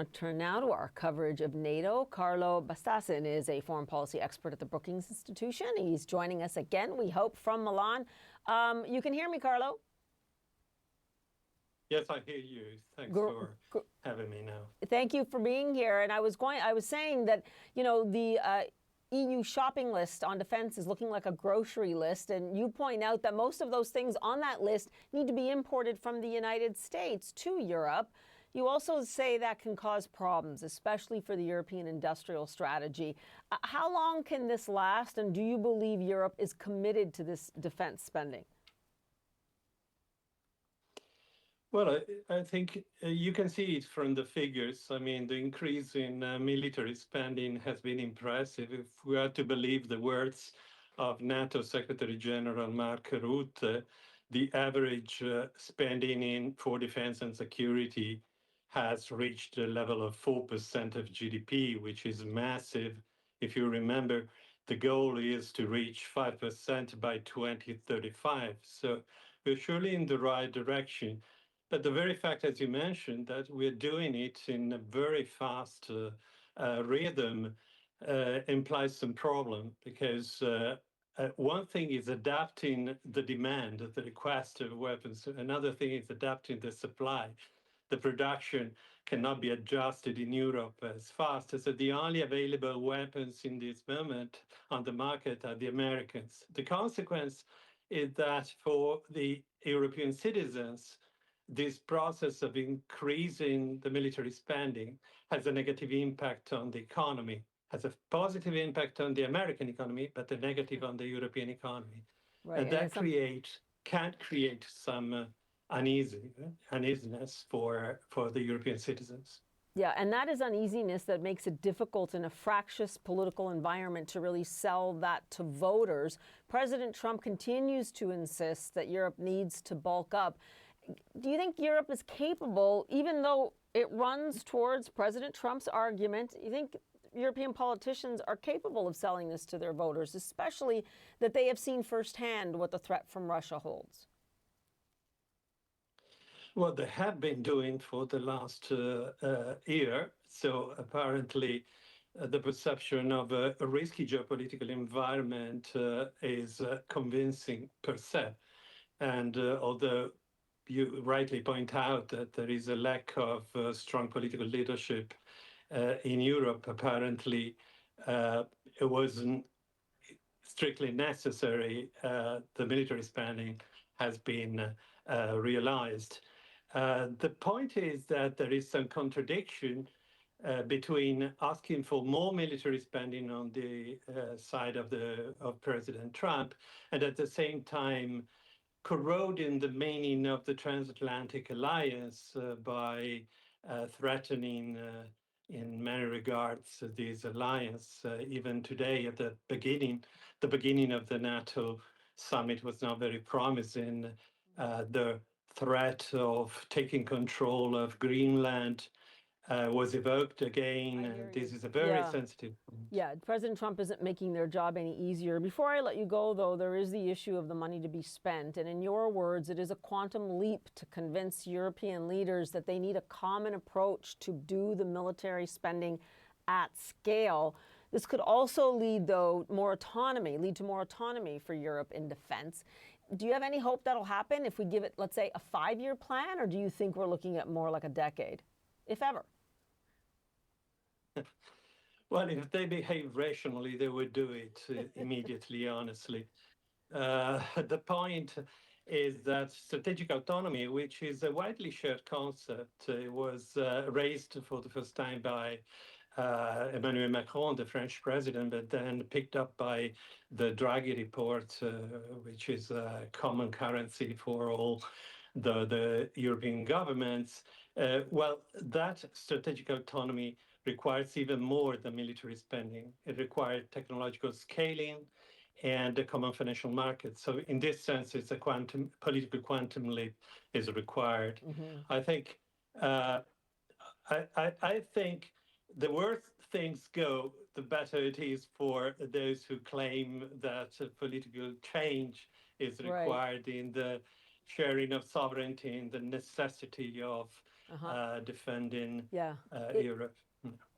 Turn now to our coverage of NATO. Carlo Bastasin is a foreign policy expert at the Brookings Institution. He's joining us again, we hope, from Milan. You can hear me, Carlo? Yes, I hear you. Thanks for having me now. Thank you for being here. And I was saying that, you know, the EU shopping list on defense is looking like a grocery list. And you point out that most of those things on that list need to be imported from the United States to Europe. You also say that can cause problems, especially for the European industrial strategy. How long can this last, and do you believe Europe is committed to this defense spending? Well, I think you can see it from the figures. I mean, the increase in military spending has been impressive. If we are to believe the words of NATO Secretary General Mark Rutte, the average spending for defense and security has reached a level of 4% of GDP, which is massive. If you remember, the goal is to reach 5% by 2035. So we're surely in the right direction. But the very fact, as you mentioned, that we're doing it in a very fast rhythm implies some problem, because one thing is adapting the demand, the request of weapons. Another thing is adapting the supply. The production cannot be adjusted in Europe as fast. So the only available weapons in this moment on the market are the Americans. The consequence is that for the European citizens, this process of increasing the military spending has a negative impact on the economy, has a positive impact on the American economy, but a negative on the European economy. Right. And that can create some uneasiness for the European citizens. Yeah, and that is uneasiness that makes it difficult in a fractious political environment to really sell that to voters. President Trump continues to insist that Europe needs to bulk up. Do you think Europe is capable, even though it runs towards President Trump's argument, you think European politicians are capable of selling this to their voters, especially that they have seen firsthand what the threat from Russia holds? Well, they have been doing for the last year. So apparently the perception of a risky geopolitical environment is convincing per se. And although you rightly point out that there is a lack of strong political leadership in Europe, apparently it wasn't strictly necessary. The military spending has been realized. The point is that there is some contradiction between asking for more military spending on the side of President Trump, and at the same time corroding the meaning of the transatlantic alliance by threatening in many regards this alliance. Even today, at the beginning of the NATO summit was not very promising. The threat of taking control of Greenland was evoked again, and this is a very sensitive point. Yeah, President Trump isn't making their job any easier. Before I let you go, though, there is the issue of the money to be spent. And in your words, it is a quantum leap to convince European leaders that they need a common approach to do the military spending at scale. This could also lead, though, to more autonomy for Europe in defense. Do you have any hope that'll happen if we give it, let's say, a 5-year plan, or do you think we're looking at more like a decade, if ever? Well, if they behave rationally, they would do it immediately, honestly. The point is that strategic autonomy, which is a widely shared concept, was raised for the first time by Emmanuel Macron, the French president, but then picked up by the Draghi report, which is a common currency for all the European governments. Well, that strategic autonomy requires even more than military spending. It requires technological scaling and a common financial market. So in this sense, it's a political quantum leap is required. Mm-hmm. I think I think the worse things go, the better it is for those who claim that political change is required in the sharing of sovereignty and the necessity of defending Yeah. Europe.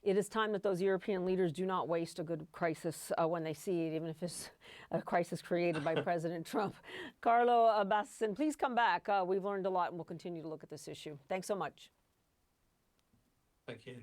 It is time that those European leaders do not waste a good crisis when they see it, even if it's a crisis created by President Trump. Carlo Bastasin, please come back. We've learned a lot and we'll continue to look at this issue. Thanks so much. Thank you.